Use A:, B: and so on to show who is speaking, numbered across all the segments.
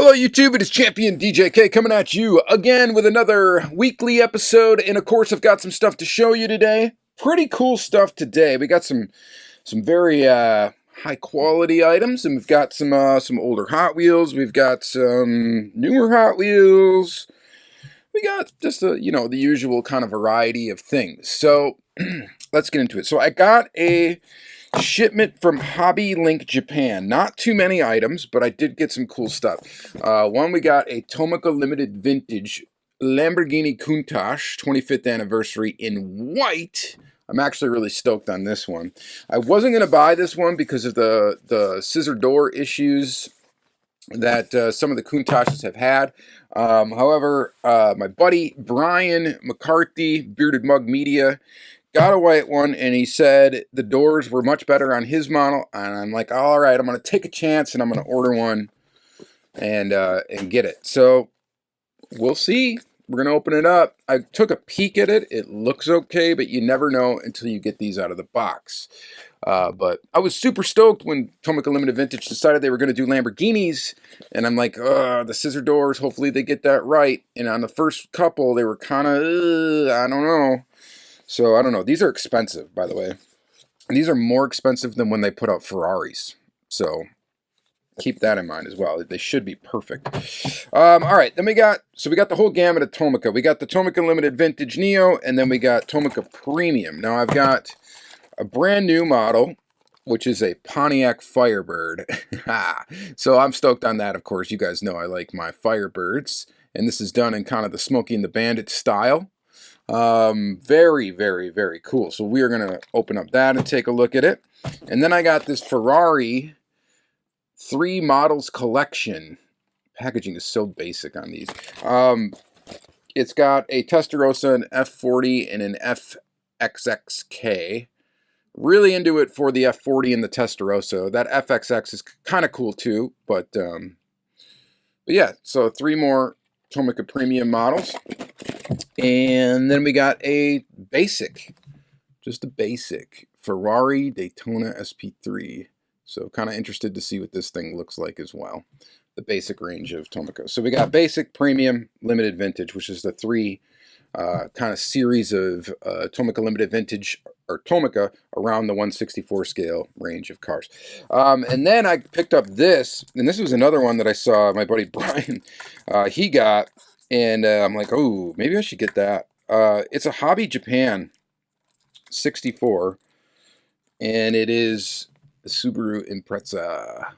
A: Hello YouTube, it is Championdjk coming at you again with another weekly episode, and of course I've got some stuff to show you today. Pretty cool stuff today. We got some very high quality items, and we've got some older Hot Wheels, we've got some newer Hot Wheels. We got just the usual kind of variety of things. So let's get into it. So I got a shipment from Hobby Link Japan. Not too many items, but I did get some cool stuff. One, we got a Tomica limited vintage Lamborghini Countach 25th anniversary in white. I'm actually really stoked on this one. I wasn't going to buy this one because of the scissor door issues that some of the Countaches have had. However, my buddy Brian McCarthy, Bearded Mug Media, got a white one, and he said the doors were much better on his model, and I'm like, all right, I'm going to take a chance, and I'm going to order one and get it. So we'll see. We're going to open it up. I took a peek at it. It looks okay, but you never know until you get these out of the box. But I was super stoked when Tomica Limited Vintage decided they were going to do Lamborghinis, and I'm like, the scissor doors, hopefully they get that right. And on the first couple, they were kind of, I don't know. So, I don't know. These are expensive, by the way. And these are more expensive than when they put out Ferraris. So, keep that in mind as well. They should be perfect. All right. Then we got the whole gamut of Tomica. We got the Tomica Limited Vintage Neo, and then we got Tomica Premium. Now, I've got a brand new model, which is a Pontiac Firebird. So, I'm stoked on that, of course. You guys know I like my Firebirds. And this is done in kind of the Smokey and the Bandit style. Very, very, very cool. So we are going to open up that and take a look at it. And then I got this Ferrari 3 models collection. Packaging is so basic on these. It's got a Testarossa, an F40, and an FXXK. Really into it for the F40 and the Testarossa. That FXX is kind of cool too, but yeah, so 3 more Tomica Premium models. And then we got a basic, just a basic Ferrari Daytona SP3. So kind of interested to see what this thing looks like as well. The basic range of Tomica. So we got basic, premium, limited vintage, which is the 3 kind of series of Tomica limited vintage or Tomica around the 1/64 scale range of cars. And then I picked up this, and this was another one that I saw my buddy Brian, he got. And I'm like, oh, maybe I should get that. It's a Hobby Japan 64, and it is a Subaru Impreza.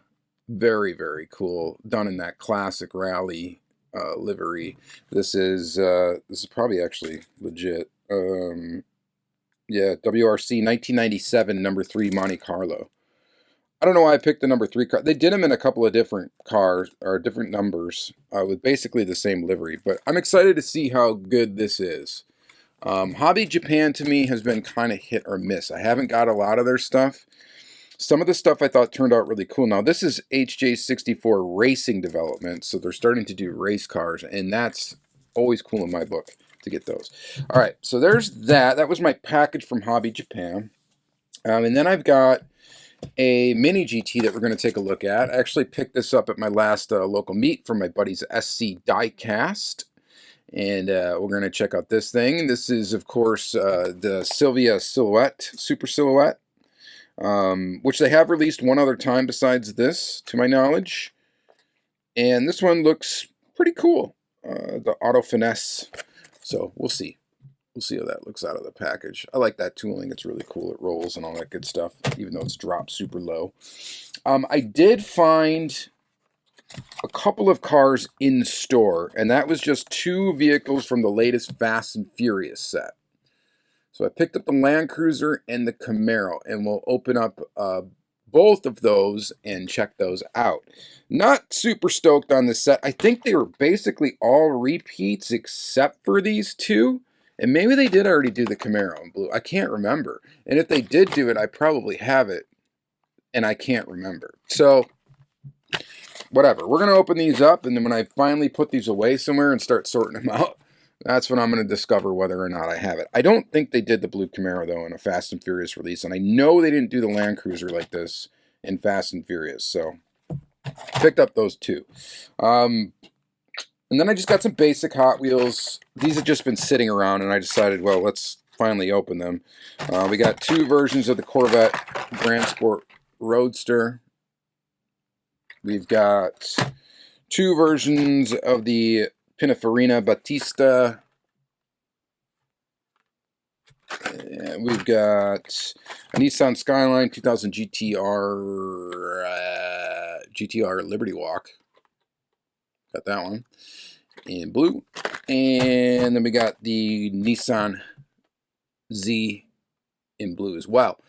A: Very, very cool. Done in that classic rally livery. This is probably actually legit. Yeah, WRC 1997 number 3 Monte Carlo. I don't know why I picked the number 3 car. They did them in a couple of different cars, or different numbers, with basically the same livery. But I'm excited to see how good this is. Hobby Japan, to me, has been kind of hit or miss. I haven't got a lot of their stuff. Some of the stuff I thought turned out really cool. Now, this is HJ64 Racing Development, so they're starting to do race cars, and that's always cool in my book to get those. All right, so there's that. That was my package from Hobby Japan. And then I've got a mini GT that we're going to take a look at. I actually picked this up at my last local meet from my buddies SC Diecast, and we're going to check out this thing. This is, of course, the Silvia Silhouette, Super Silhouette, which they have released one other time besides this, to my knowledge. And this one looks pretty cool, the Auto Finesse. So we'll see. We'll see how that looks out of the package. I like that tooling. It's really cool. It rolls and all that good stuff, even though it's dropped super low. I did find a couple of cars in store, and that was just 2 vehicles from the latest Fast and Furious set. So I picked up the Land Cruiser and the Camaro, and we'll open up both of those and check those out. Not super stoked on this set. I think they were basically all repeats except for these 2. And maybe they did already do the Camaro in blue. I can't remember. And if they did do it, I probably have it. And I can't remember. So, whatever. We're going to open these up. And then when I finally put these away somewhere and start sorting them out, that's when I'm going to discover whether or not I have it. I don't think they did the blue Camaro, though, in a Fast and Furious release. And I know they didn't do the Land Cruiser like this in Fast and Furious. So, Picked up those two. And then I just got some basic Hot Wheels. These have just been sitting around, and I decided, well, let's finally open them. We got two versions of the Corvette Grand Sport Roadster. We've got two versions of the Pininfarina Battista. And we've got a Nissan Skyline 2000 GTR Liberty Walk. Got that one in blue. And then we got the Nissan Z in blue as well.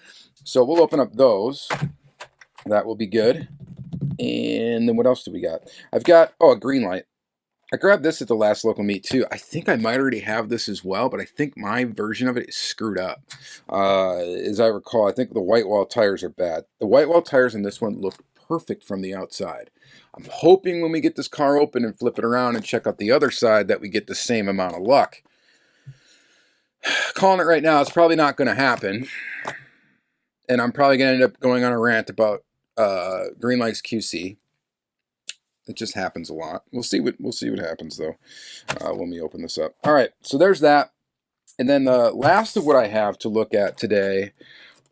A: So we'll open up those. That will be good. And then what else do we got? I've got, a Greenlight. I grabbed this at the last local meet too. I think I might already have this as well, but I think my version of it is screwed up. As I recall, I think the white wall tires are bad. The white wall tires in this one look perfect from the outside. I'm hoping when we get this car open and flip it around and check out the other side that we get the same amount of luck. Calling it right now, it's probably not going to happen. And I'm probably going to end up going on a rant about Greenlight's QC. It just happens a lot. We'll see what happens though when we open this up. All right, so there's that. And then the last of what I have to look at today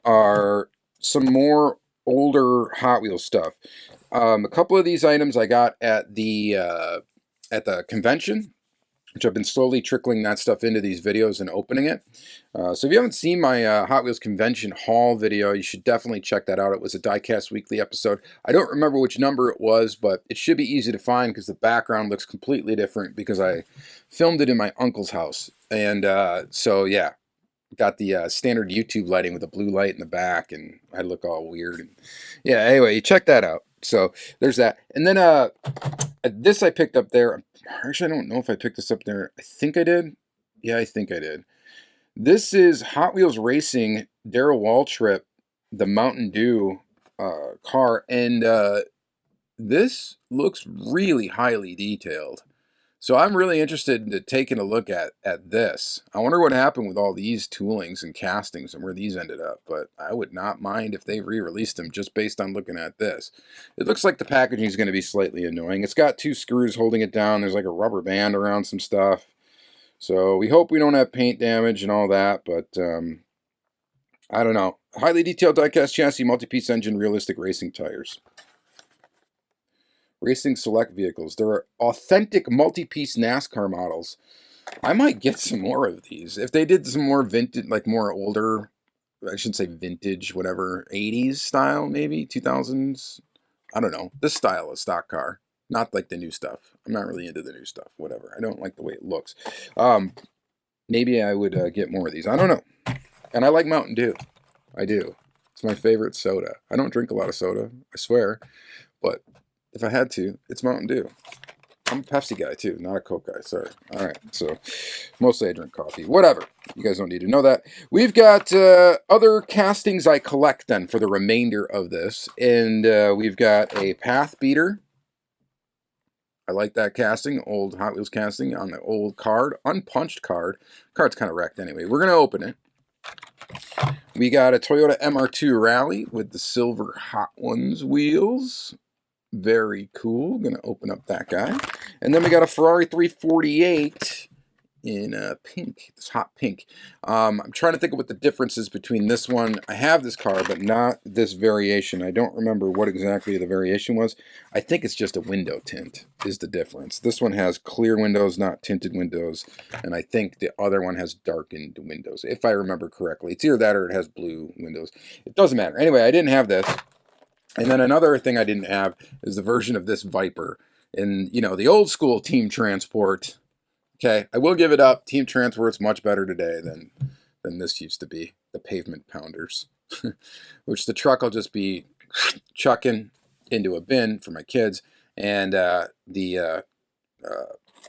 A: are some more older Hot Wheels stuff. A couple of these items I got at the convention, which I've been slowly trickling that stuff into these videos and opening it. So if you haven't seen my Hot Wheels convention haul video, you should definitely check that out. It was a Diecast weekly episode. I don't remember which number it was, but it should be easy to find because the background looks completely different because I filmed it in my uncle's house. And so yeah, got the standard YouTube lighting with a blue light in the back, and I look all weird. And yeah, anyway, you check that out. So there's that. And then this I picked up there. Actually, I don't know if I picked this up there. I think I did. Yeah, I think I did. This is Hot Wheels Racing Darrell Waltrip, the Mountain Dew car. And this looks really highly detailed. So I'm really interested in taking a look at this. I wonder what happened with all these toolings and castings and where these ended up. But I would not mind if they re-released them just based on looking at this. It looks like the packaging is going to be slightly annoying. It's got two screws holding it down. There's like a rubber band around some stuff. So we hope we don't have paint damage and all that. But I don't know. Highly detailed diecast chassis, multi-piece engine, realistic racing tires. Racing select vehicles. There are authentic multi-piece NASCAR models. I might get some more of these. If they did some more vintage, like more older, I shouldn't say vintage, whatever, 80s style, maybe, 2000s. I don't know. This style of stock car. Not like the new stuff. I'm not really into the new stuff. Whatever. I don't like the way it looks. Maybe I would get more of these. I don't know. And I like Mountain Dew. I do. It's my favorite soda. I don't drink a lot of soda, I swear. But if I had to, it's Mountain Dew. I'm a Pepsi guy too, not a Coke guy. Sorry. All right. So mostly I drink coffee. Whatever. You guys don't need to know that. We've got other castings I collect then for the remainder of this. And we've got a Path Beater. I like that casting, old Hot Wheels casting on the old card, unpunched card. Card's kind of wrecked anyway. We're going to open it. We got a Toyota MR2 Rally with the silver Hot Ones wheels. Very cool. Going to open up that guy. And then we got a Ferrari 348 in pink, this hot pink. I'm trying to think of what the difference is between this one. I have this car, but not this variation. I don't remember what exactly the variation was. I think it's just a window tint is the difference. This one has clear windows, not tinted windows, and I think the other one has darkened windows, if I remember correctly. It's either that or it has blue windows. It doesn't matter. Anyway, I didn't have this. And then another thing I didn't have is the version of this Viper. And, you know, the old school Team Transport. Okay, I will give it up. Team Transport's much better today than this used to be. The pavement pounders. Which the truck will just be chucking into a bin for my kids. And you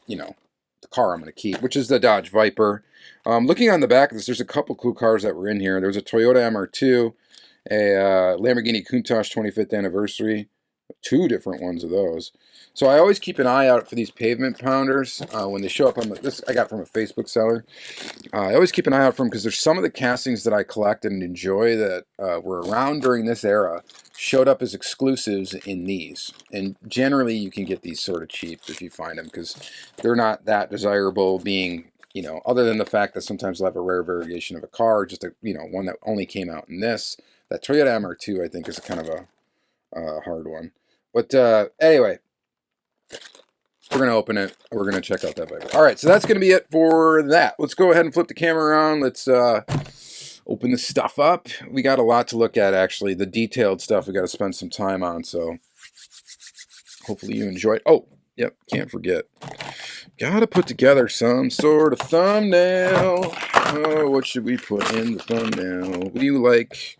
A: know, the car I'm going to keep, which is the Dodge Viper. Looking on the back of this, there's a couple cool cars that were in here. There was a Toyota MR2. A Lamborghini Countach 25th anniversary, 2 different ones of those. So I always keep an eye out for these pavement pounders when they show up on this. I got from a Facebook seller. I always keep an eye out for them because there's some of the castings that I collect and enjoy that were around during this era showed up as exclusives in these. And generally you can get these sort of cheap if you find them because they're not that desirable being, you know, other than the fact that sometimes they'll have a rare variation of a car, just a, you know, one that only came out in this. That Toyota MR2 I think is kind of a hard one. But anyway, we're going to open it. We're going to check out that Viper. All right, so that's going to be it for that. Let's go ahead and flip the camera around. Let's open this stuff up. We got a lot to look at, actually. The detailed stuff we got to spend some time on, so hopefully you enjoy it. Oh, yep, can't forget. Got to put together some sort of thumbnail. Oh, what should we put in the thumbnail? Do you like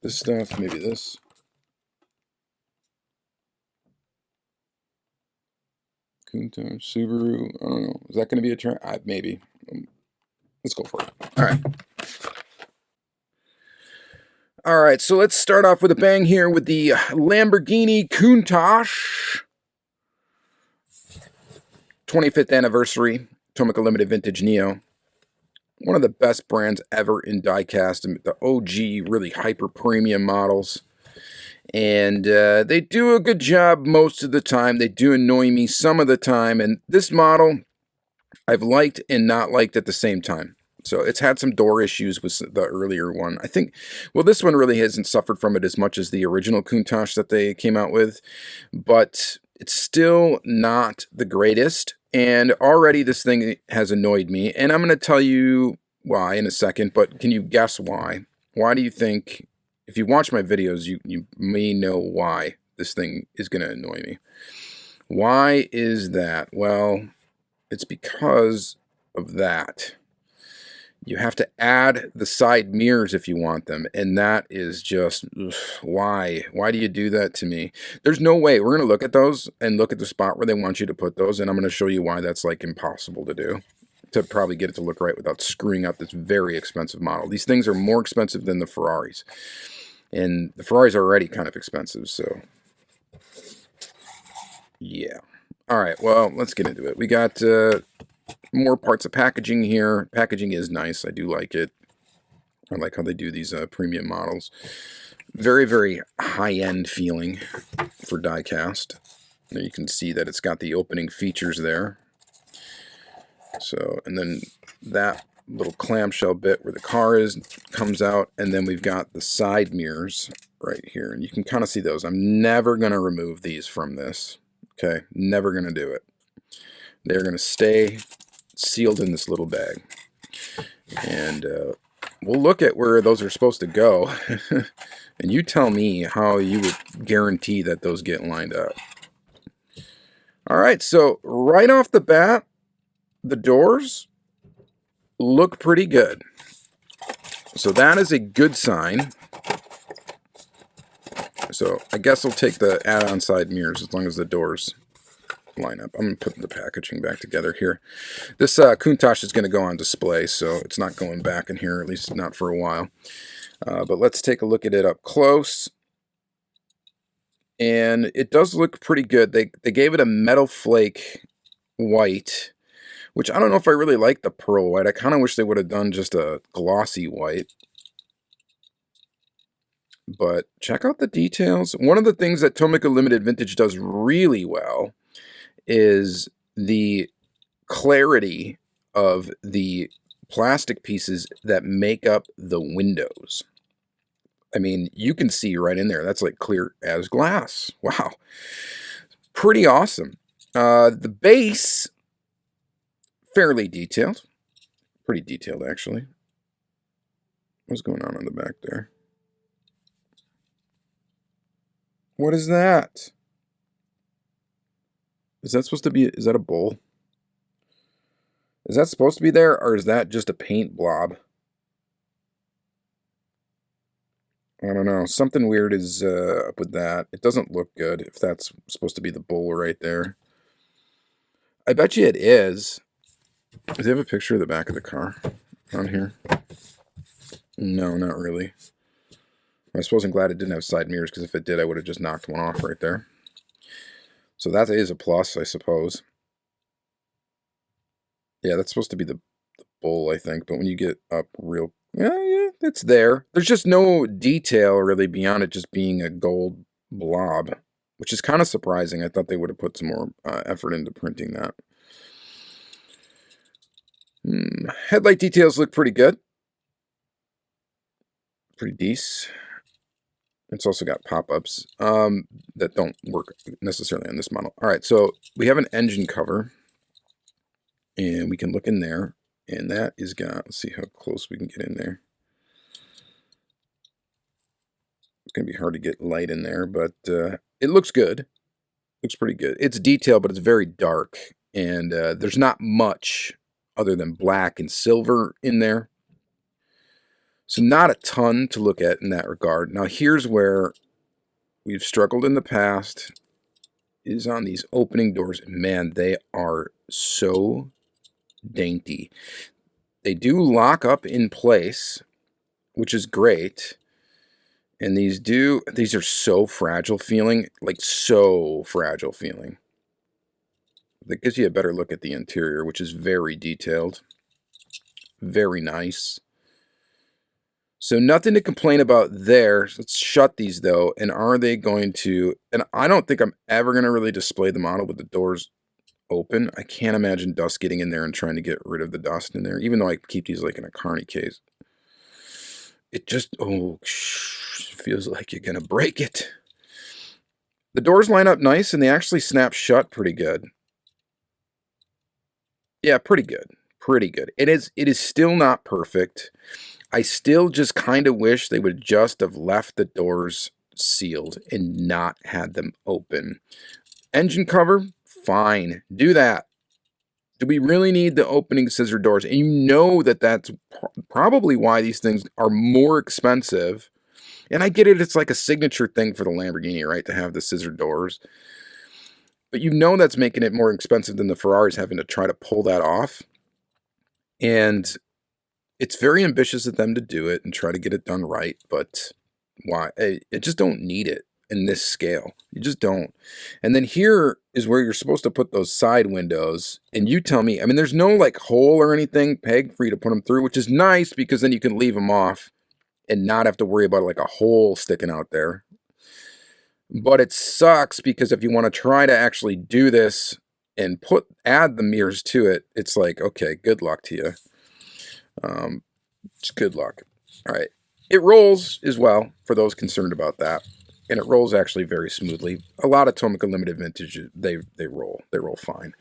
A: this stuff? Maybe this. Countach, Subaru, I don't know. Is that going to be a trend? Maybe. Let's go for it. All right. All right, so let's start off with a bang here with the Lamborghini Countach 25th anniversary Tomica Limited Vintage Neo. One of the best brands ever in diecast, and the OG, really hyper premium models. And they do a good job most of the time. They do annoy me some of the time. And this model, I've liked and not liked at the same time. So it's had some door issues with the earlier one. I think, well, this one really hasn't suffered from it as much as the original Countach that they came out with. But it's still not the greatest. And already this thing has annoyed me. And I'm going to tell you why in a second. But can you guess why? Why do you think... If you watch my videos, you may know why this thing is going to annoy me. Why is that? Well, it's because of that. You have to add the side mirrors if you want them, and that is just, ugh, why? Why do you do that to me? There's no way. We're going to look at those and look at the spot where they want you to put those, and I'm going to show you why that's like impossible to do. To probably get it to look right without screwing up this very expensive model. These things are more expensive than the Ferraris. And the Ferraris are already kind of expensive, so yeah. All right, well, let's get into it. We got more parts of packaging here. Packaging is nice. I do like it. I like how they do these premium models. Very, very high-end feeling for diecast. Now you can see that it's got the opening features there. So, and then that little clamshell bit where the car is comes out, and then we've got the side mirrors right here, and you can kind of see those. I'm never going to remove these from this. Okay, never going to do it. They're going to stay sealed in this little bag, and we'll look at where those are supposed to go, and you tell me how you would guarantee that those get lined up. All right, so right off the bat, the doors look pretty good. So that is a good sign. So I guess I'll take the add-on side mirrors as long as the doors line up. I'm going to put the packaging back together here. This Countach is going to go on display, so it's not going back in here, at least not for a while. But let's take a look at it up close. And it does look pretty good. They gave it a metal flake white, which I don't know if I really like the pearl white. I kind of wish they would have done just a glossy white. But check out the details. One of the things that Tomica Limited Vintage does really well is the clarity of the plastic pieces that make up the windows. I mean, you can see right in there. That's like clear as glass. Wow. Pretty awesome. The base... fairly detailed. Pretty detailed, actually. What's going on the back there? What is that? Is that supposed to be... Is that a bowl? Is that supposed to be there, or is that just a paint blob? I don't know. Something weird is up with that. It doesn't look good if that's supposed to be the bowl right there. I bet you it is. Does he have a picture of the back of the car on here? No, not really. I suppose I'm glad it didn't have side mirrors, because if it did, I would have just knocked one off right there. So that is a plus, I suppose. Yeah, that's supposed to be the bull, I think. But when you get up real... yeah, it's there. There's just no detail really beyond it just being a gold blob, which is kind of surprising. I thought they would have put some more effort into printing that. Headlight details look pretty good. Pretty decent. It's also got pop-ups that don't work necessarily on this model. All right, so we have an engine cover, and we can look in there, and that is got, let's see how close we can get in there. It's going to be hard to get light in there, but it looks good. Looks pretty good. It's detailed, but it's very dark, and there's not much other than black and silver in there. So not a ton to look at in that regard. Now here's where we've struggled in the past, is on these opening doors. Man, they are so dainty. They do lock up in place, which is great. And these are so fragile feeling, like so fragile feeling. That gives you a better look at the interior, which is very detailed. Very nice. So nothing to complain about there. Let's shut these though. And are they going to, and I don't think I'm ever going to really display the model with the doors open. I can't imagine dust getting in there and trying to get rid of the dust in there, even though I keep these like in a carny case. It just, oh, feels like you're going to break it. The doors line up nice and they actually snap shut pretty good. Yeah, pretty good. Pretty good. It is still not perfect. I still just kind of wish they would just have left the doors sealed and not had them open. Engine cover, fine. Do that. Do we really need the opening scissor doors? And you know that that's probably why these things are more expensive. And I get it, it's like a signature thing for the Lamborghini, right, to have the scissor doors. But you know that's making it more expensive than the Ferraris having to try to pull that off. And it's very ambitious of them to do it and try to get it done right, but why? I just don't need it in this scale. You just don't. And then here is where you're supposed to put those side windows, and you tell me, I mean, there's no like hole or anything, peg for you to put them through, which is nice because then you can leave them off and not have to worry about like a hole sticking out there. But it sucks because if you want to try to actually do this and add the mirrors to it, it's like, okay, good luck to you. Just good luck. All right. It rolls as well for those concerned about that. And it rolls actually very smoothly. A lot of Tomica Limited Vintage, they roll. They roll fine.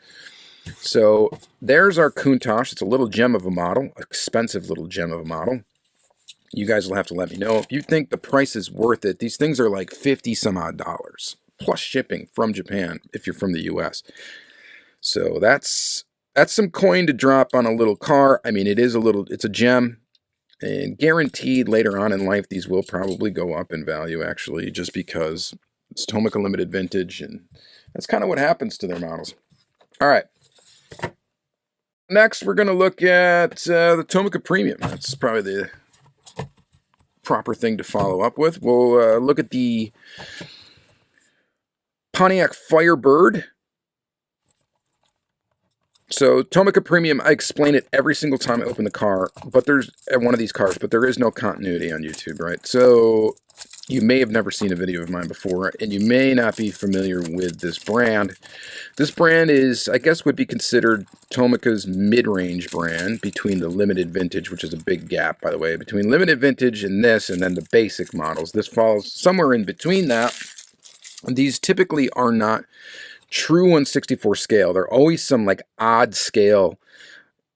A: So there's our Countach. It's a little gem of a model, expensive little gem of a model. You guys will have to let me know if you think the price is worth it. These things are like 50 some odd dollars plus shipping from Japan if you're from the US. So that's some coin to drop on a little car. I mean, it's a gem, and guaranteed later on in life, these will probably go up in value, actually, just because it's Tomica Limited Vintage, and that's kind of what happens to their models. All right. Next, we're going to look at the Tomica Premium. That's probably the proper thing to follow up with. We'll look at the Pontiac Firebird. So Tomica Premium, I explain it every single time I open the car, but there's one of these cars, but there is no continuity on YouTube, right? So you may have never seen a video of mine before, and you may not be familiar with this brand. This brand is, I guess, would be considered Tomica's mid-range brand between the limited vintage, which is a big gap, by the way, between limited vintage and this, and then the basic models. This falls somewhere in between that. These typically are not true 1/64 scale. They're always some like odd scale,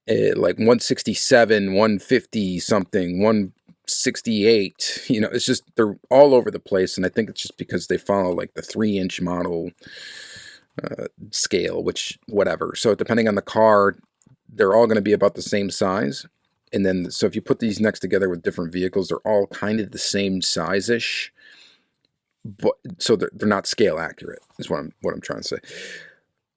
A: like 167, 150 something, 168. You know, it's just they're all over the place, and I think it's just because they follow like the 3-inch model scale, which whatever. So depending on the car, they're all going to be about the same size. And then so if you put these next together with different vehicles, they're all kind of the same size-ish. But so they're not scale accurate is what I'm trying to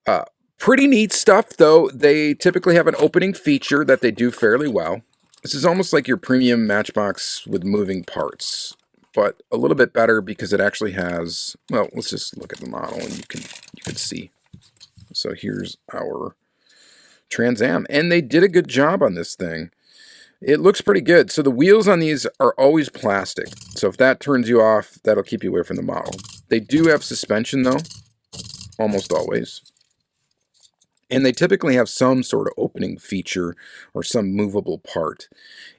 A: say. Pretty neat stuff though. They typically have an opening feature that they do fairly well. This is almost like your premium Matchbox with moving parts. but a little bit better because it actually has, well, let's just look at the model and you can see. So here's our Trans Am, and they did a good job on this thing. It looks pretty good. So the wheels on these are always plastic. So if that turns you off, that'll keep you away from the model. They do have suspension though, almost always. And they typically have some sort of opening feature or some movable part.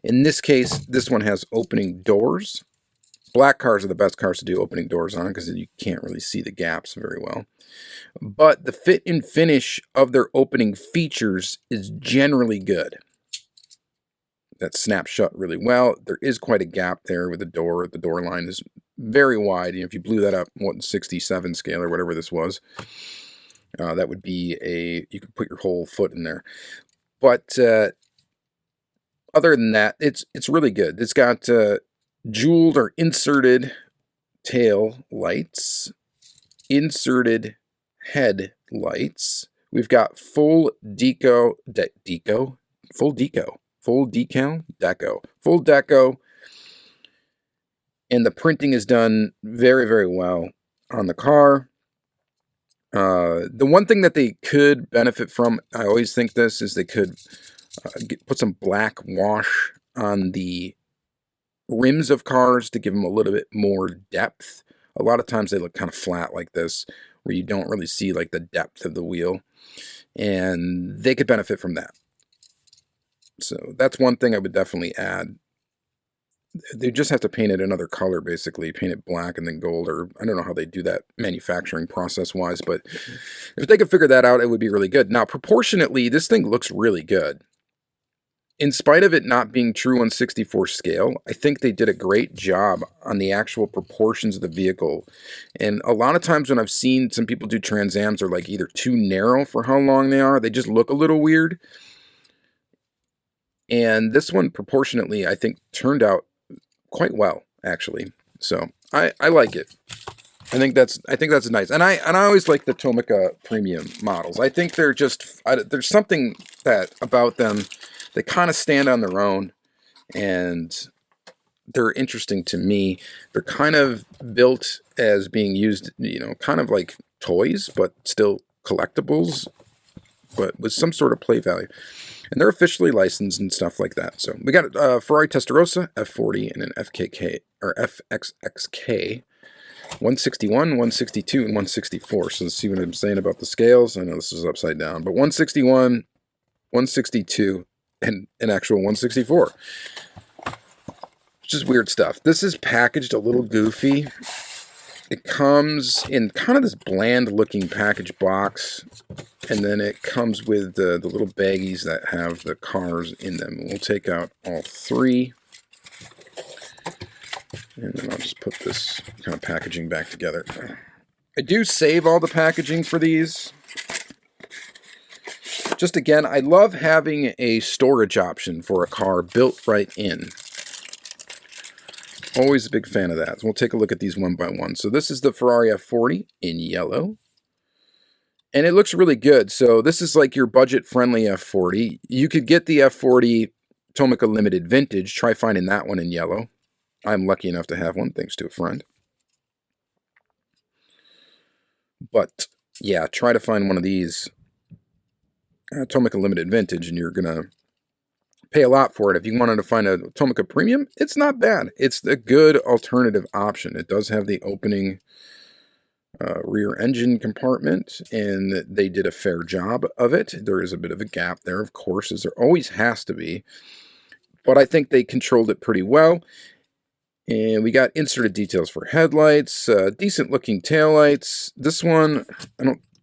A: In this case, this one has opening doors. Black cars are the best cars to do opening doors on because you can't really see the gaps very well. But the fit and finish of their opening features is generally good. That snaps shut really well. There is quite a gap there with the door. The door line is very wide. If you blew that up, 67 scale or whatever this was, that would be you could put your whole foot in there. But other than that, it's really good. It's got jeweled or inserted tail lights, inserted headlights. We've got full deco, and the printing is done very, very well on the car. The one thing that they could benefit from, I always think this, is they could put some black wash on the rims of cars to give them a little bit more depth. A lot of times they look kind of flat like this, where you don't really see like the depth of the wheel, and they could benefit from that. So that's one thing I would definitely add. They just have to paint it another color, basically. Paint it black and then gold, or I don't know how they do that manufacturing process-wise, but if they could figure that out, it would be really good. Now, proportionately, this thing looks really good. In spite of it not being true 1/64 scale, I think they did a great job on the actual proportions of the vehicle. And a lot of times when I've seen some people do Trans Ams, they're like either too narrow for how long they are, they just look a little weird. And this one, proportionately, I think turned out quite well, actually. So I like it. I think that's nice. And I always like the Tomica premium models. I think they're just there's something that about them. They kind of stand on their own, and they're interesting to me. They're kind of built as being used, kind of like toys, but still collectibles, but with some sort of play value. And they're officially licensed and stuff like that. So we got a Ferrari Testarossa F40 and an FKK or FXXK, 161, 162, and 164. So let's see what I'm saying about the scales. I know this is upside down, but 161, 162, and an actual 164. Just weird stuff. This is packaged a little goofy. It comes in kind of this bland-looking package box, and then it comes with the little baggies that have the cars in them. We'll take out all three, and then I'll just put this kind of packaging back together. I do save all the packaging for these. Just again, I love having a storage option for a car built right in. Always a big fan of that. So we'll take a look at these one by one. So this is the Ferrari F40 in yellow. And it looks really good. So this is like your budget-friendly F40. You could get the F40 Tomica Limited Vintage. Try finding that one in yellow. I'm lucky enough to have one, thanks to a friend. But, yeah, try to find one of these Tomica Limited Vintage, and you're going to pay a lot for it. If you wanted to find a Tomica Premium, it's not bad. It's a good alternative option. It does have the opening rear engine compartment, and they did a fair job of it. There is a bit of a gap there, of course, as there always has to be. But I think they controlled it pretty well. And we got inserted details for headlights, decent-looking taillights. This one,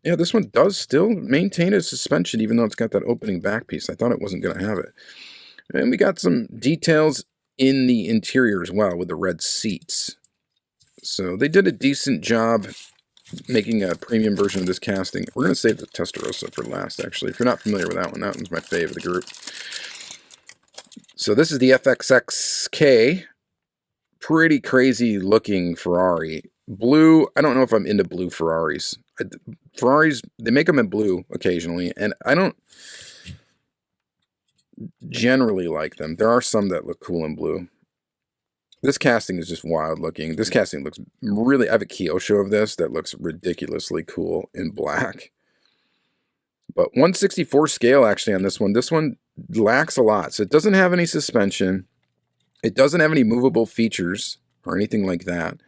A: this one does still maintain a suspension, even though it's got that opening back piece. I thought it wasn't going to have it. And we got some details in the interior as well with the red seats. So they did a decent job making a premium version of this casting. We're going to save the Testarossa for last, actually. If you're not familiar with that one's my fave of the group. So this is the FXXK. Pretty crazy looking Ferrari. Blue, I don't know if I'm into blue Ferraris. Ferraris, they make them in blue occasionally, and I don't generally like them. There are some that look cool in blue. This casting is just wild looking. This casting looks really... I have a Kyosho of this that looks ridiculously cool in black. But 1/64 scale actually on this one. This one lacks a lot. So it doesn't have any suspension. It doesn't have any movable features or anything like that.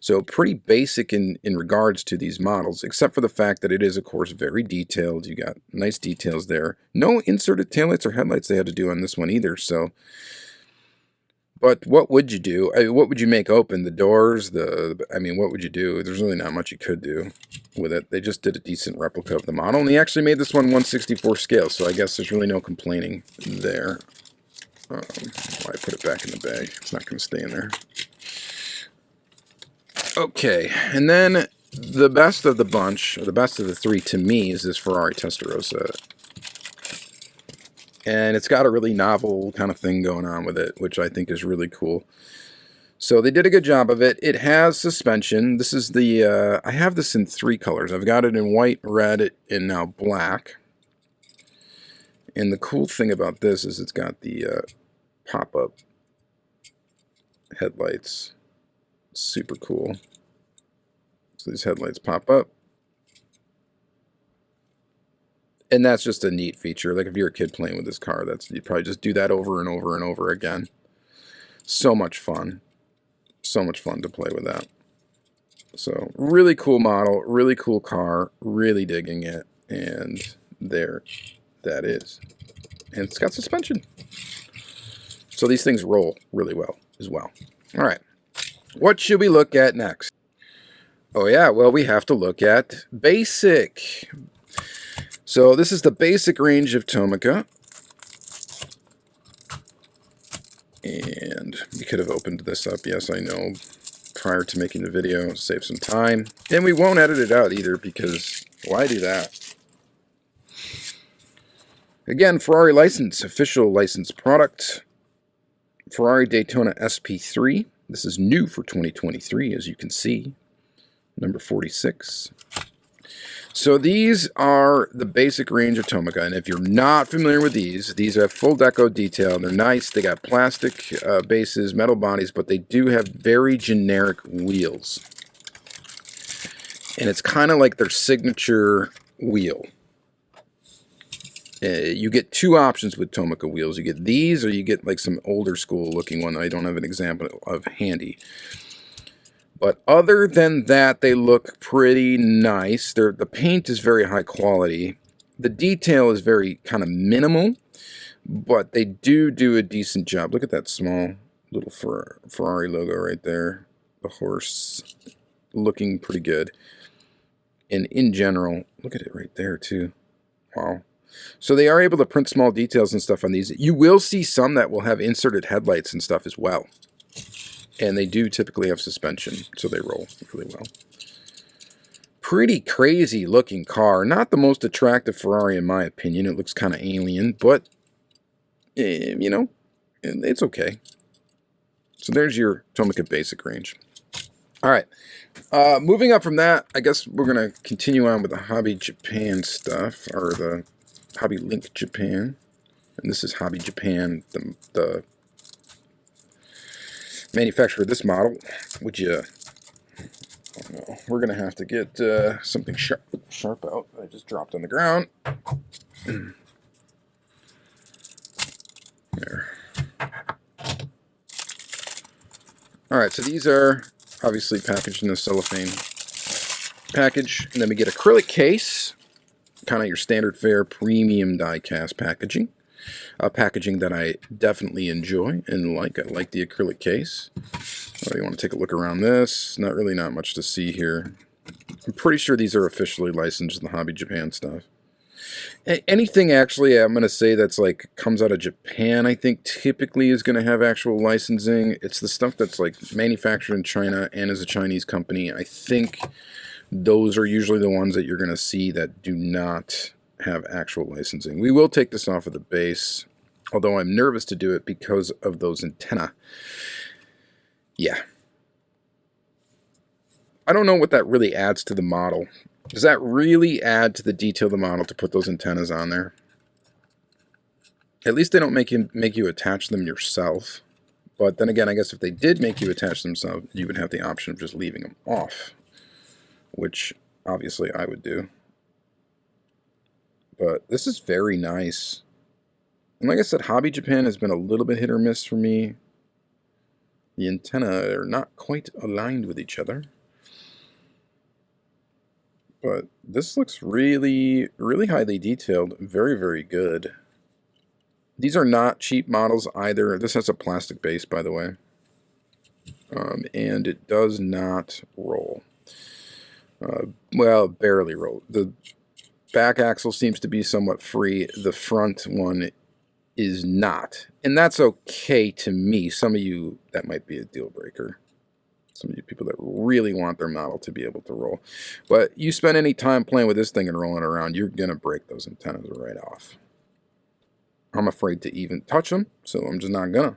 A: So pretty basic in regards to these models, except for the fact that it is, of course, very detailed. You got nice details there. No inserted taillights or headlights they had to do on this one either. So, but what would you do? I mean, what would you make open? The doors? I mean, what would you do? There's really not much you could do with it. They just did a decent replica of the model, and they actually made this one 1/64 scale. So I guess there's really no complaining there. Why put it back in the bag? It's not going to stay in there. Okay, and then the best of the bunch, or the best of the three to me, is this Ferrari Testarossa. And it's got a really novel kind of thing going on with it, which I think is really cool. So they did a good job of it. It has suspension. This is the, I have this in three colors. I've got it in white, red, and now black. And the cool thing about this is it's got the pop-up headlights. Super cool. So these headlights pop up. And that's just a neat feature. Like if you're a kid playing with this car, you'd probably just do that over and over and over again. So much fun. So much fun to play with that. So really cool model, really cool car, really digging it. And there that is. And it's got suspension. So these things roll really well as well. All right. What should we look at next? Oh yeah, well, we have to look at basic. So this is the basic range of Tomica. And we could have opened this up, yes, I know, prior to making the video, save some time. And we won't edit it out either, because why do that? Again, Ferrari license, official license product. Ferrari Daytona SP3. This is new for 2023, as you can see. Number 46. So these are the basic range of Tomica. And if you're not familiar with these have full deco detail. They're nice. They got plastic bases, metal bodies, but they do have very generic wheels. And it's kind of like their signature wheel. You get two options with Tomica wheels. You get these, or you get like some older school looking one. I don't have an example of handy. But other than that, they look pretty nice. The paint is very high quality. The detail is very kind of minimal, but they do a decent job. Look at that small little Ferrari logo right there. The horse looking pretty good. And in general, look at it right there too. Wow. So they are able to print small details and stuff on these. You will see some that will have inserted headlights and stuff as well. And they do typically have suspension, so they roll really well. Pretty crazy looking car. Not the most attractive Ferrari in my opinion. It looks kind of alien, but, you know, it's okay. So there's your Tomica basic range. All right. Moving up from that, I guess we're going to continue on with the Hobby Japan stuff, or the Hobby Link Japan. And this is Hobby Japan, the manufacturer of this model. Would you... Oh no, we're going to have to get something sharp out that I just dropped on the ground. There. Alright, so these are obviously packaged in a cellophane package. And then we get acrylic case. Kind of your standard fare premium die-cast packaging. Packaging that I definitely enjoy and like. I like the acrylic case. You want to take a look around this. Not much to see here. I'm pretty sure these are officially licensed in the Hobby Japan stuff. Anything actually, I'm going to say that's like comes out of Japan, I think typically is going to have actual licensing. It's the stuff that's like manufactured in China and is a Chinese company. I think those are usually the ones that you're going to see that do not have actual licensing. We will take this off of the base, although I'm nervous to do it because of those antenna. Yeah. I don't know what that really adds to the model. Does that really add to the detail of the model to put those antennas on there? At least they don't make you attach them yourself. But then again, I guess if they did make you attach them some, you would have the option of just leaving them off, which obviously I would do. But this is very nice. And like I said, Hobby Japan has been a little bit hit or miss for me. The antennae are not quite aligned with each other. But this looks really, really highly detailed. Very, very good. These are not cheap models either. This has a plastic base, by the way. And it does not roll. Well, barely roll. The back axle seems to be somewhat free. The front one is not. And that's okay to me. Some of you, that might be a deal breaker. Some of you people that really want their model to be able to roll. But you spend any time playing with this thing and rolling around, you're going to break those antennas right off. I'm afraid to even touch them, so I'm just not gonna.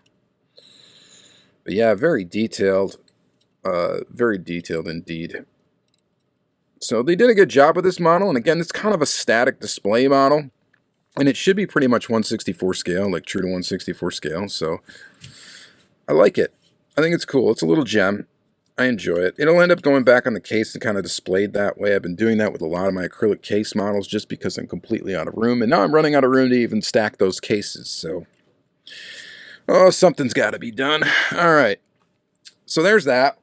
A: But yeah, very detailed indeed. So they did a good job with this model, and again, it's kind of a static display model, and it should be pretty much 1/64 scale, like true to 1/64 scale, so I like it. I think it's cool. It's a little gem. I enjoy it. It'll end up going back on the case and kind of displayed that way. I've been doing that with a lot of my acrylic case models just because I'm completely out of room. And now I'm running out of room to even stack those cases. So, oh, something's got to be done. All right. So there's that.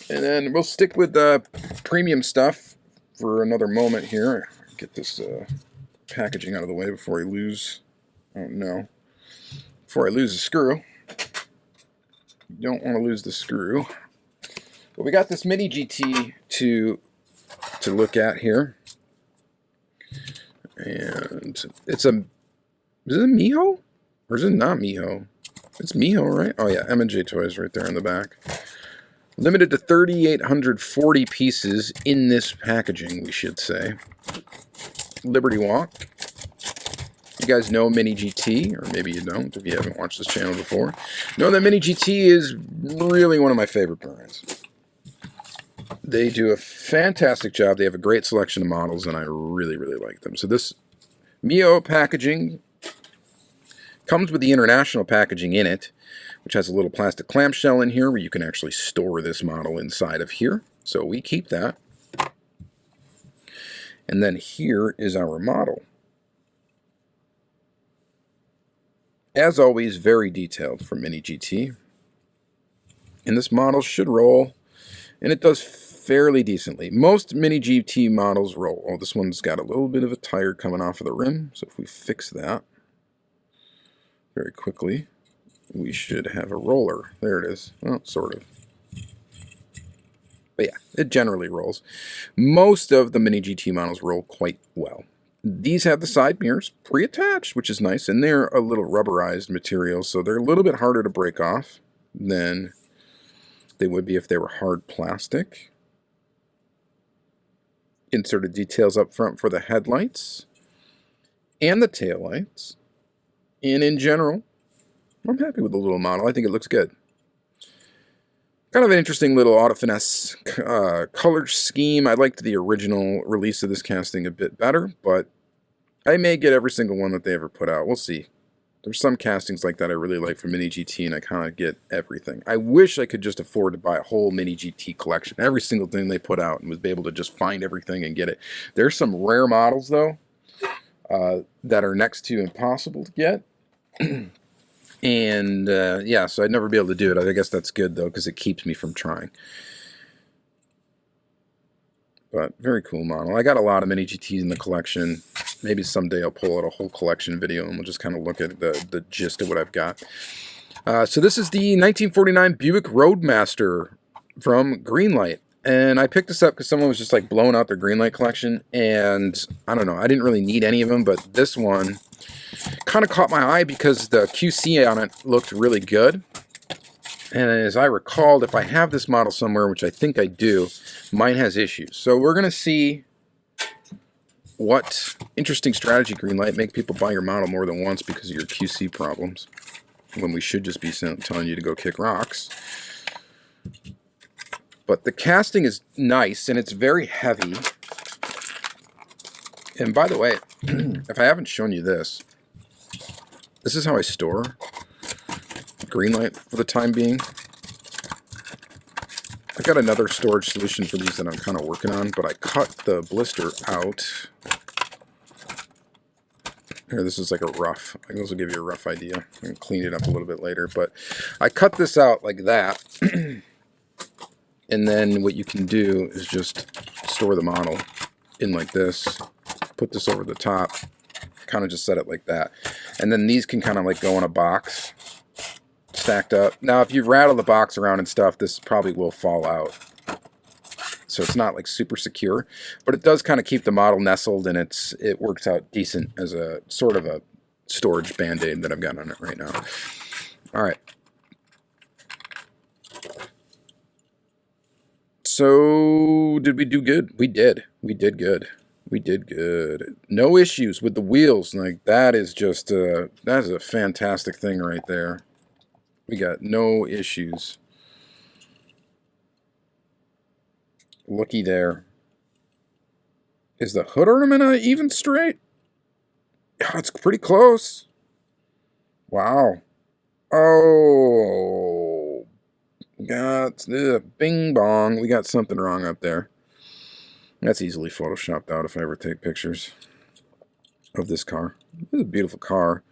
A: And then we'll stick with the premium stuff for another moment here. Get this packaging out of the way before I lose. Oh, no. Before I lose the screw. You don't want to lose the screw. But we got this mini GT to look at here, and it's a, is it a Miho? Or is it not Miho? It's Miho, right? Oh yeah, M&J Toys right there in the back. Limited to 3,840 pieces in this packaging, we should say. Liberty Walk. You guys know Mini GT, or maybe you don't if you haven't watched this channel before. Know that Mini GT is really one of my favorite brands. They do a fantastic job. They have a great selection of models, and I really, really like them. So this Mio packaging comes with the international packaging in it, which has a little plastic clamshell in here where you can actually store this model inside of here. So we keep that. And then here is our model. As always, very detailed for Mini GT. And this model should roll, and it does fairly decently. Most Mini GT models roll. Oh, this one's got a little bit of a tire coming off of the rim, so if we fix that very quickly, we should have a roller. There it is. Well, sort of. But yeah, it generally rolls. Most of the Mini GT models roll quite well. These have the side mirrors pre-attached, which is nice, and they're a little rubberized material, so they're a little bit harder to break off than they would be if they were hard plastic. Inserted details up front for the headlights and the taillights. And in general, I'm happy with the little model. I think it looks good. Kind of an interesting little auto finesse color scheme. I liked the original release of this casting a bit better, but I may get every single one that they ever put out. We'll see. There's some castings like that I really like for Mini GT, and I kind of get everything. I wish I could just afford to buy a whole Mini GT collection, every single thing they put out, and was able to just find everything and get it. There's some rare models, though, that are next to impossible to get. And, yeah, so I'd never be able to do it. I guess that's good, though, because it keeps me from trying. But very cool model. I got a lot of Mini GTs in the collection. Maybe someday I'll pull out a whole collection video and we'll just kind of look at the gist of what I've got. So this is the 1949 Buick Roadmaster from Greenlight. And I picked this up because someone was just like blowing out their Greenlight collection. And I don't know, I didn't really need any of them, but this one kind of caught my eye because the QC on it looked really good. And as I recalled, if I have this model somewhere, which I think I do, mine has issues. So we're going to see what interesting strategy Greenlight make people buy your model more than once because of your QC problems, when we should just be telling you to go kick rocks. But the casting is nice, and it's very heavy. And by the way, if I haven't shown you this, this is how I store Greenlight for the time being. I got another storage solution for these that I'm kind of working on, but I cut the blister out. Here, this is like a rough. I can also give you a rough idea. I can clean it up a little bit later, but I cut this out like that. And then what you can do is just store the model in like this. Put this over the top. Kind of just set it like that. And then these can kind of like go in a box. Stacked up. Now, if you rattle the box around and stuff, this probably will fall out. So it's not like super secure, but it does kind of keep the model nestled, and it works out decent as a sort of a storage band-aid that I've got on it right now. All right. So did we do good? We did. We did good. We did good. No issues with the wheels. Like that is just that's a fantastic thing right there. We got no issues. Looky there. Is the hood ornament even straight? Oh, it's pretty close. Wow. Oh. Got bing bong. We got something wrong up there. That's easily photoshopped out if I ever take pictures of this car. It's a beautiful car.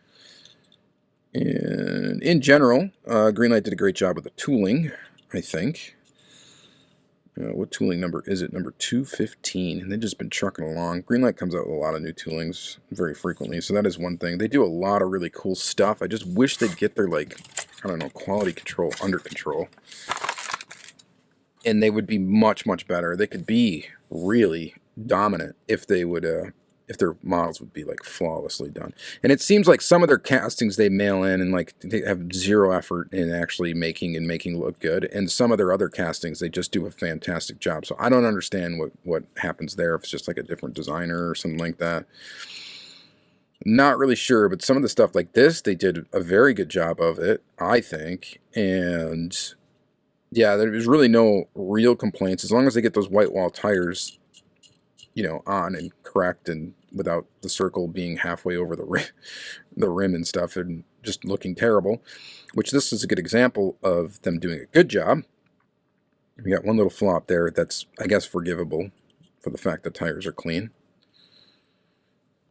A: And in general, Greenlight did a great job with the tooling, I think. What tooling number is it? Number 215. And they've just been trucking along. Greenlight comes out with a lot of new toolings very frequently, so that is one thing. They do a lot of really cool stuff. I just wish they'd get their, like, I don't know, quality control under control. And they would be much, much better. They could be really dominant if they would... if their models would be like flawlessly done. And it seems like some of their castings they mail in and like they have zero effort in actually making look good. And some of their other castings, they just do a fantastic job. So I don't understand what happens there. If it's just like a different designer or something like that. Not really sure, but some of the stuff like this, they did a very good job of it, I think. And yeah, there's really no real complaints. As long as they get those white wall tires, you know, on and correct and without the circle being halfway over the rim and stuff and just looking terrible, which this is a good example of them doing a good job. We got one little flop there that's, I guess, forgivable for the fact that tires are clean.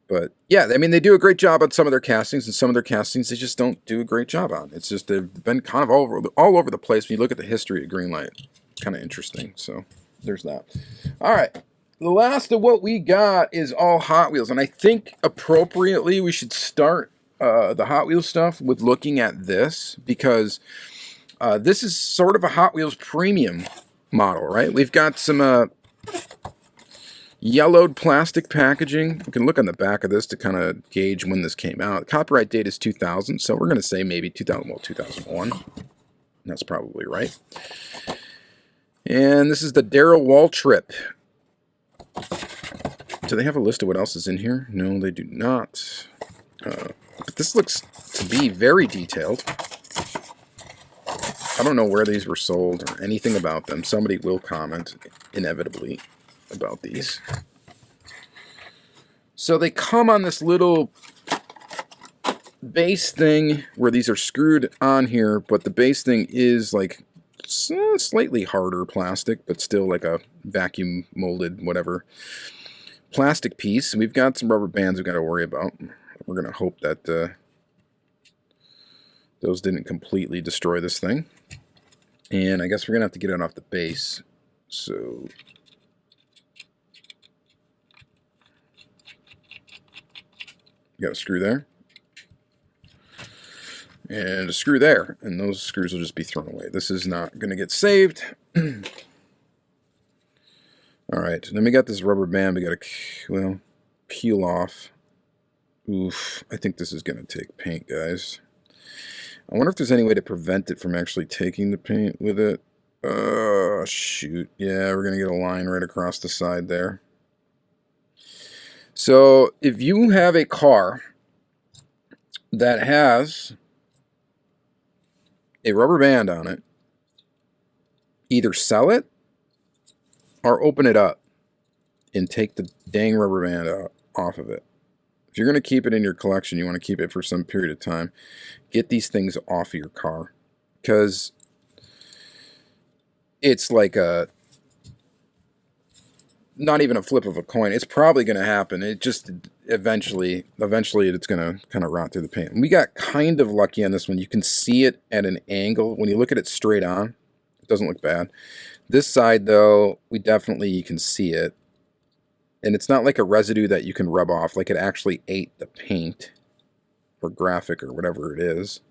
A: But yeah, I mean, they do a great job on some of their castings, and some of their castings they just don't do a great job on. It's just they've been kind of all over the place. When you look at the history of Greenlight, kind of interesting. So there's that. All right. The last of what we got is all Hot Wheels, and I think appropriately we should start the Hot Wheels stuff with looking at this, because this is sort of a Hot Wheels premium model, right? We've got some yellowed plastic packaging. We can look on the back of this to kind of gauge when this came out. The copyright date is 2000, so we're going to say maybe 2001. That's probably right. And this is the Darrell Waltrip. Do they have a list of what else is in here? No, they do not. But this looks to be very detailed. I don't know where these were sold or anything about them. Somebody will comment, inevitably, about these. So they come on this little base thing where these are screwed on here, but the base thing is like slightly harder plastic, but still like a vacuum molded whatever plastic piece. We've got some rubber bands we've got to worry about. We're going to hope that those didn't completely destroy this thing. And I guess we're going to have to get it off the base. So you got a screw there. And a screw there. And those screws will just be thrown away. This is not going to get saved. Alright, then we got this rubber band we got to, well, peel off. Oof, I think this is going to take paint, guys. I wonder if there's any way to prevent it from actually taking the paint with it. Shoot. Yeah, we're going to get a line right across the side there. So, if you have a car that has a rubber band on it, either sell it or open it up and take the dang rubber band out, off of it. If you're going to keep it in your collection, you want to keep it for some period of time, get these things off of your car. because it's like not even a flip of a coin. It's probably going to happen. It just eventually it's going to kind of rot through the paint. And we got kind of lucky on this one. You can see it at an angle. When you look at it straight on, it doesn't look bad. This side, though, you can see it. And it's not like a residue that you can rub off, like it actually ate the paint or graphic or whatever it is.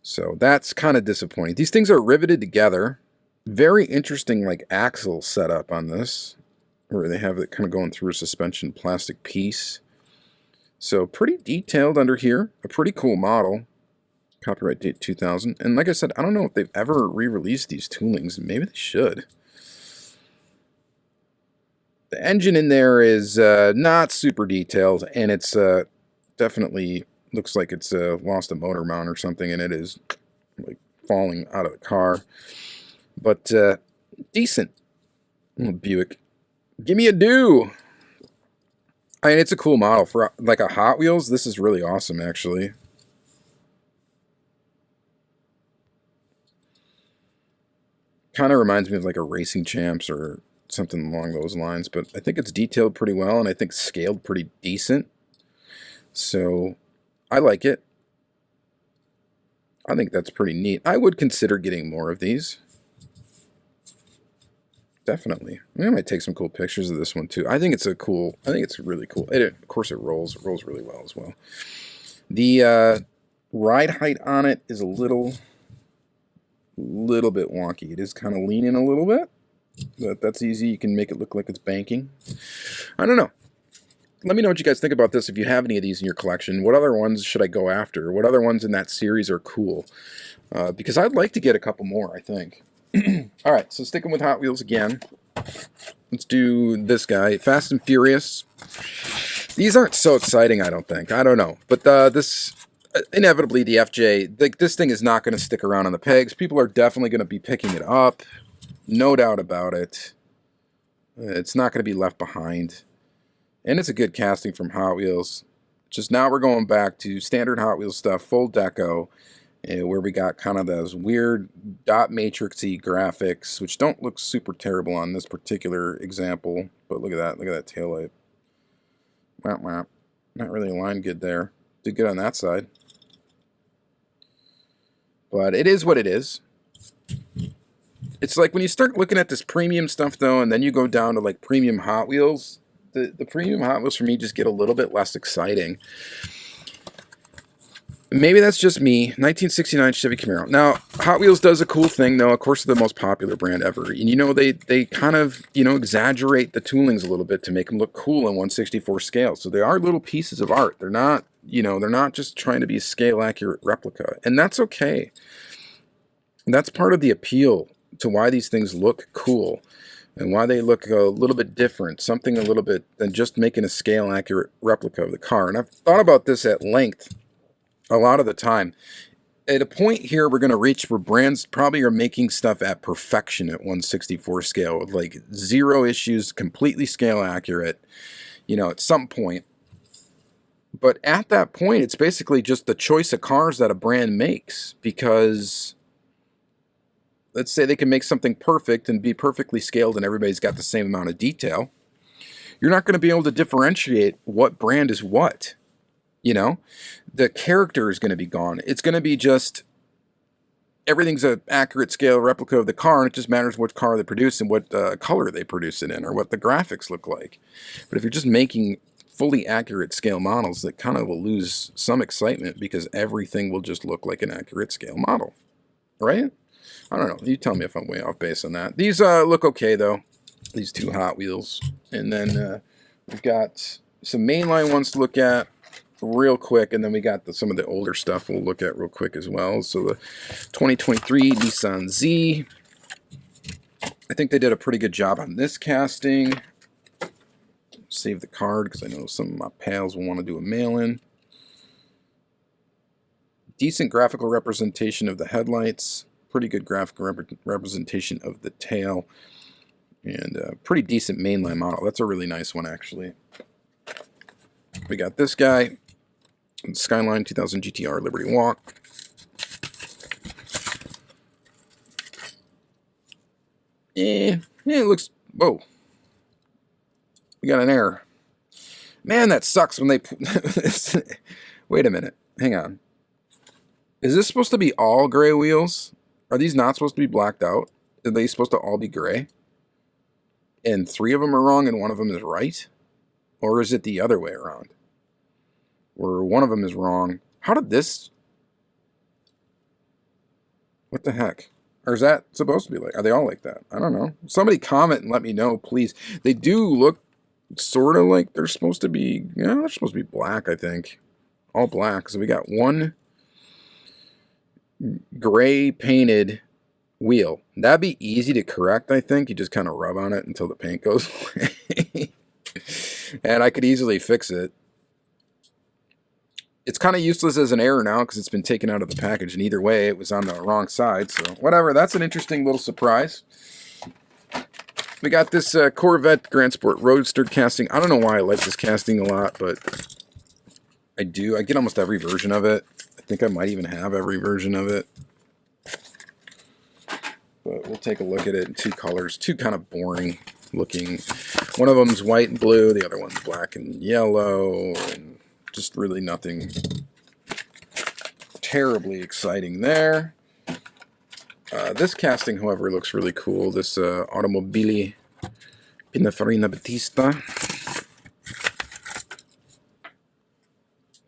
A: So that's kind of disappointing. These things are riveted together. Very interesting, like, axle setup on this, where they have it kind of going through a suspension plastic piece. So pretty detailed under here. A pretty cool model. Copyright date 2000. And like I said, I don't know if they've ever re-released these toolings. Maybe they should. The engine in there is not super detailed, and it's definitely looks like it's lost a motor mount or something, and it is like falling out of the car. But decent little Buick. Give me a do. I mean, it's a cool model for like a Hot Wheels. This is really awesome, actually. Kind of reminds me of like a Racing Champs or something along those lines, but I think it's detailed pretty well, and I think scaled pretty decent. So I like it. I think that's pretty neat. I would consider getting more of these. Definitely. I might take some cool pictures of this one too. I think it's really cool. Of course it rolls really well as well. The ride height on it is a little bit wonky. It is kind of leaning a little bit. But that's easy. You can make it look like it's banking. I don't know. Let me know what you guys think about this if you have any of these in your collection. What other ones should I go after? What other ones in that series are cool? Because I'd like to get a couple more, I think. All right, so sticking with Hot Wheels again. Let's do this guy. Fast and Furious. These aren't so exciting, I don't think. I don't know. But this, inevitably, the FJ, this thing is not going to stick around on the pegs. People are definitely going to be picking it up. No doubt about it. It's not going to be left behind. And it's a good casting from Hot Wheels. Just now we're going back to standard Hot Wheels stuff, full deco, where we got kind of those weird dot matrixy graphics, which don't look super terrible on this particular example. But look at that. Look at that taillight. Whap, whap. Not really aligned good there. Did good on that side. But it is what it is. It's like when you start looking at this premium stuff, though, and then you go down to like premium Hot Wheels, the premium Hot Wheels for me just get a little bit less exciting. Maybe that's just me. 1969 Chevy Camaro. Now, Hot Wheels does a cool thing, though. Of course, they're the most popular brand ever. And, you know, they kind of, you know, exaggerate the toolings a little bit to make them look cool in 1/64 scale. So they are little pieces of art. They're not, you know, they're not just trying to be a scale-accurate replica. And that's okay. That's part of the appeal to why these things look cool and why they look a little bit different, something a little bit than just making a scale-accurate replica of the car. And I've thought about this at length a lot of the time. At a point here we're going to reach where brands probably are making stuff at perfection at 1/64 scale, with like zero issues, completely scale-accurate, you know, at some point. But at that point, it's basically just the choice of cars that a brand makes, because let's say they can make something perfect and be perfectly scaled and everybody's got the same amount of detail. You're not going to be able to differentiate what brand is what. You know, the character is going to be gone. It's going to be just everything's an accurate scale replica of the car, and it just matters what car they produce and what color they produce it in, or what the graphics look like. But if you're just making fully accurate scale models, that kind of will lose some excitement, because everything will just look like an accurate scale model, right? I don't know. You tell me if I'm way off base on that. These look okay, though. These two Hot Wheels. And then we've got some mainline ones to look at real quick, and then we got some of the older stuff we'll look at real quick as well. So the 2023 Nissan Z. I think they did a pretty good job on this casting. Save the card, because I know some of my pals will want to do a mail-in. Decent graphical representation of the headlights. Pretty good graphical representation of the tail. And a pretty decent mainline model. That's a really nice one, actually. We got this guy. Skyline 2000 GTR Liberty Walk. it looks... Whoa. We got an error. Man, that sucks when they... Wait a minute. Hang on. Is this supposed to be all gray wheels? Are these not supposed to be blacked out? Are they supposed to all be gray? And 3 of them are wrong and 1 of them is right? Or is it the other way around? Where 1 of them is wrong. How did this... What the heck? Or is that supposed to be like... Are they all like that? I don't know. Somebody comment and let me know, please. They do look sort of like they're supposed to be... Yeah, they're supposed to be black, I think. All black. So we got 1... gray painted wheel. That'd be easy to correct, I think. You just kind of rub on it until the paint goes away. And I could easily fix it. It's kind of useless as an error now because it's been taken out of the package, and either way it was on the wrong side, so whatever. That's an interesting little surprise. We got this Corvette Grand Sport Roadster casting. I don't know why I like this casting a lot, but I do. I get almost every version of it. I think I might even have every version of it. But we'll take a look at it in 2 colors. 2 kind of boring looking. One of them's white and blue. The other one's black and yellow. And just really nothing terribly exciting there. This casting, however, looks really cool. This Automobili Pininfarina Battista.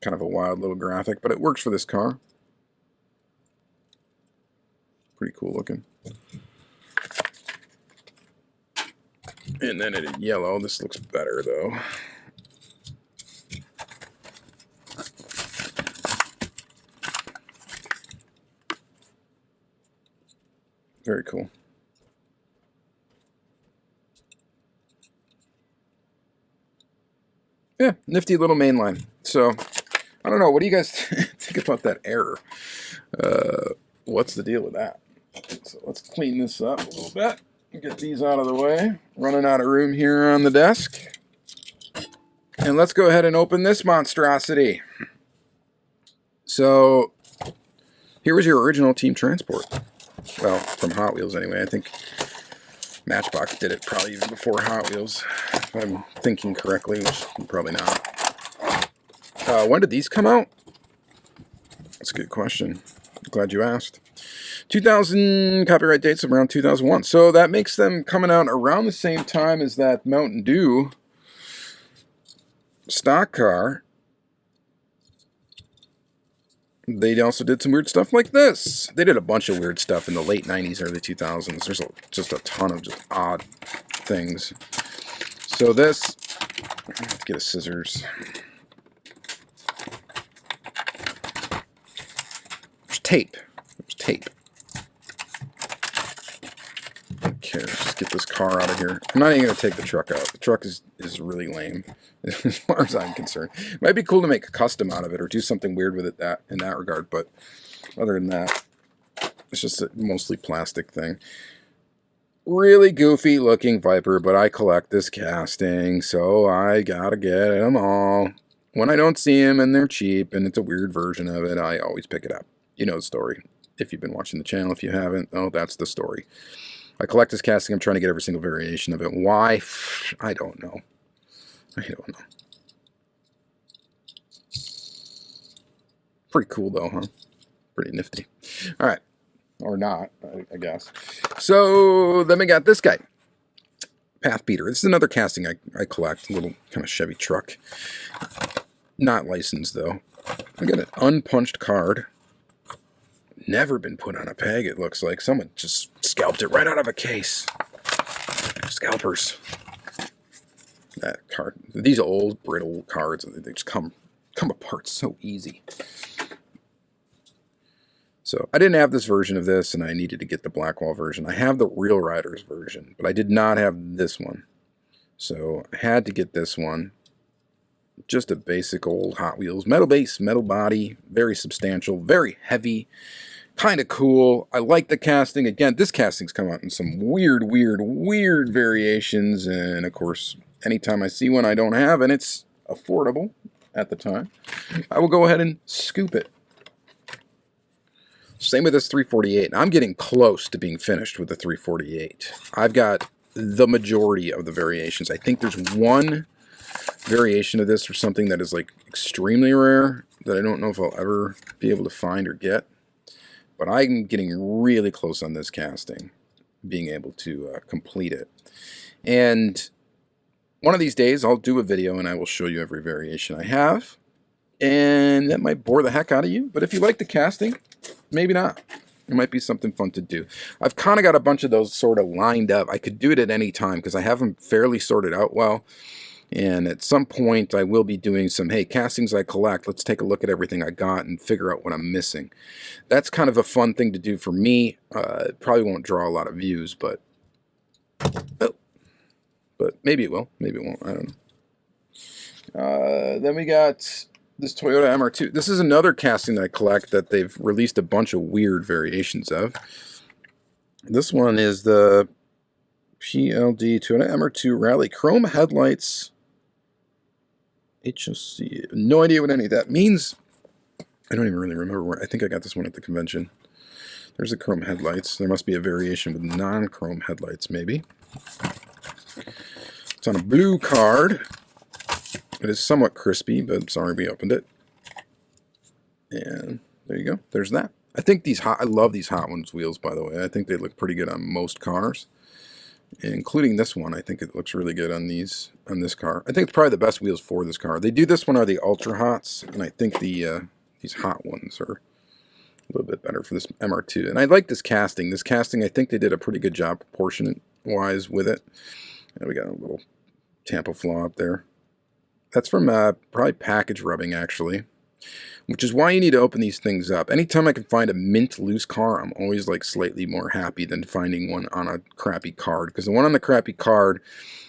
A: Kind of a wild little graphic, but it works for this car. Pretty cool looking. And then in yellow, this looks better though. Very cool. Yeah, nifty little mainline. So, I don't know. What do you guys think about that error? What's the deal with that? So let's clean this up a little bit. Get these out of the way. Running out of room here on the desk. And let's go ahead and open this monstrosity. So, here was your original Team Transport. Well, from Hot Wheels anyway. I think Matchbox did it probably even before Hot Wheels, if I'm thinking correctly, which probably not. When did these come out? That's a good question. Glad you asked. 2000 copyright dates around 2001. So that makes them coming out around the same time as that Mountain Dew stock car. They also did some weird stuff like this. They did a bunch of weird stuff in the late 90s, early 2000s. There's just a ton of just odd things. So this, I have to get a scissors. There's tape. There's tape. Okay, let's just get this car out of here. I'm not even going to take the truck out. The truck is really lame, as far as I'm concerned. It might be cool to make a custom out of it or do something weird with it in that regard, but other than that, it's just a mostly plastic thing. Really goofy looking Viper, but I collect this casting, so I gotta get them all. When I don't see them and they're cheap and it's a weird version of it, I always pick it up. You know the story. If you've been watching the channel, if you haven't, oh, that's the story. I collect this casting. I'm trying to get every single variation of it. Why? I don't know. I don't know. Pretty cool, though, huh? Pretty nifty. All right. Or not, I guess. So then we got this guy. Path Beater. This is another casting I collect. A little kind of Chevy truck. Not licensed, though. I got an unpunched card. Never been put on a peg, it looks like. Someone just scalped it right out of a case. Scalpers. That card. These old, brittle cards, they just come apart so easy. So, I didn't have this version of this, and I needed to get the Blackwall version. I have the Real Riders version, but I did not have this one. So, I had to get this one. Just a basic old Hot Wheels. Metal base, metal body, very substantial, very heavy. Kind of cool. I like the casting. Again, this casting's come out in some weird variations. And, of course, anytime I see one I don't have, and it's affordable at the time, I will go ahead and scoop it. Same with this 348. I'm getting close to being finished with the 348. I've got the majority of the variations. I think there's one variation of this or something that is like extremely rare that I don't know if I'll ever be able to find or get. But I'm getting really close on this casting, being able to complete it. And one of these days I'll do a video and I will show you every variation I have. And that might bore the heck out of you. But if you like the casting, maybe not. It might be something fun to do. I've kind of got a bunch of those sort of lined up. I could do it at any time because I have them fairly sorted out well. And at some point I will be doing some, hey, castings I collect. Let's take a look at everything I got and figure out what I'm missing. That's kind of a fun thing to do for me. It probably won't draw a lot of views, but maybe it will. Maybe it won't. I don't know. Then we got this Toyota MR2. This is another casting that I collect that they've released a bunch of weird variations of. This one is the PLD Toyota MR2 Rally Chrome Headlights HOC. No idea what any of that means. I don't even really remember where. I think I got this one at the convention. There's the chrome headlights. There must be a variation with non-chrome headlights, maybe. It's on a blue card. It is somewhat crispy, but I'm sorry we opened it. And there you go. There's that. I think I love these Hot Ones wheels, by the way. I think they look pretty good on most cars, including this one. I think it looks really good on this car. I think it's probably the best wheels for this car. They do this one are the Ultra Hots, and I think these Hot Ones are a little bit better for this MR2. And I like this casting. This casting, I think they did a pretty good job proportionate-wise with it. And we got a little tampo flaw up there. That's from probably package rubbing, actually, which is why you need to open these things up. Anytime I can find a mint loose car, I'm always like slightly more happy than finding one on a crappy card. Because the one on the crappy card,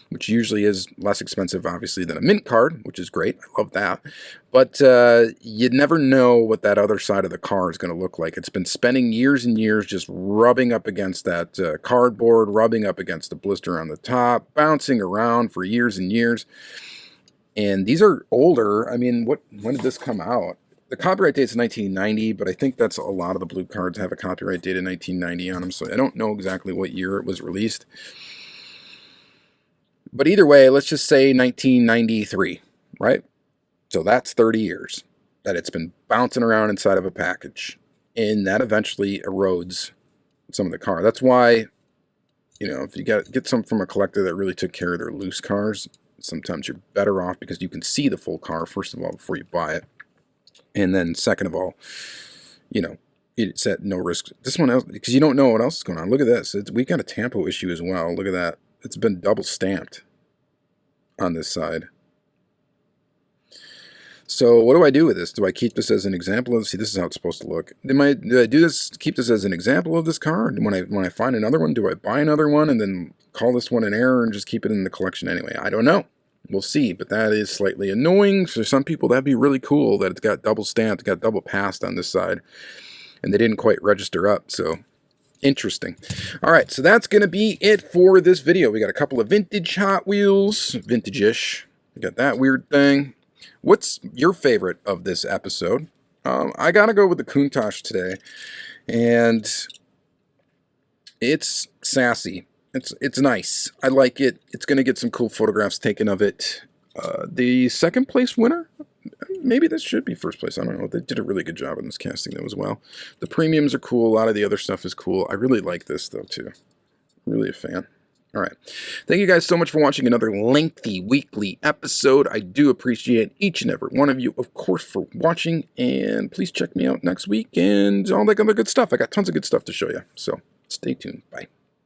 A: which usually is less expensive, obviously, than a mint card, which is great. I love that. But you never know what that other side of the car is going to look like. It's been spending years and years just rubbing up against that cardboard, rubbing up against the blister on the top, bouncing around for years and years. And these are older. I mean, when did this come out? The copyright date's 1990, but I think that's a lot of the blue cards have a copyright date of 1990 on them, so I don't know exactly what year it was released. But either way, let's just say 1993, right? So that's 30 years that it's been bouncing around inside of a package, and that eventually erodes some of the car. That's why, you know, if you get some from a collector that really took care of their loose cars, sometimes you're better off because you can see the full car, first of all, before you buy it. And then second of all, you know, it's at no risk. This one else, because you don't know what else is going on. Look at this. We got a tampo issue as well. Look at that. It's been double stamped on this side. So what do I do with this? Do I keep this as an example of, see, this is how it's supposed to look. Do I do this, keep this as an example of this car? When I find another one, do I buy another one and then call this one an error and just keep it in the collection anyway? I don't know. We'll see, but that is slightly annoying. For some people, that'd be really cool that it's got double stamped, got double passed on this side, and they didn't quite register up, so interesting. All right, so that's going to be it for this video. We got a couple of vintage Hot Wheels, vintage-ish. We got that weird thing. What's your favorite of this episode? I got to go with the Countach today, and it's sassy. It's nice. I like it. It's going to get some cool photographs taken of it. The second place winner, maybe this should be first place. I don't know. They did a really good job on this casting though as well. The premiums are cool. A lot of the other stuff is cool. I really like this though too. Really a fan. All right. Thank you guys so much for watching another lengthy weekly episode. I do appreciate each and every one of you, of course, for watching. And please check me out next week and all that other good stuff. I got tons of good stuff to show you. So stay tuned. Bye.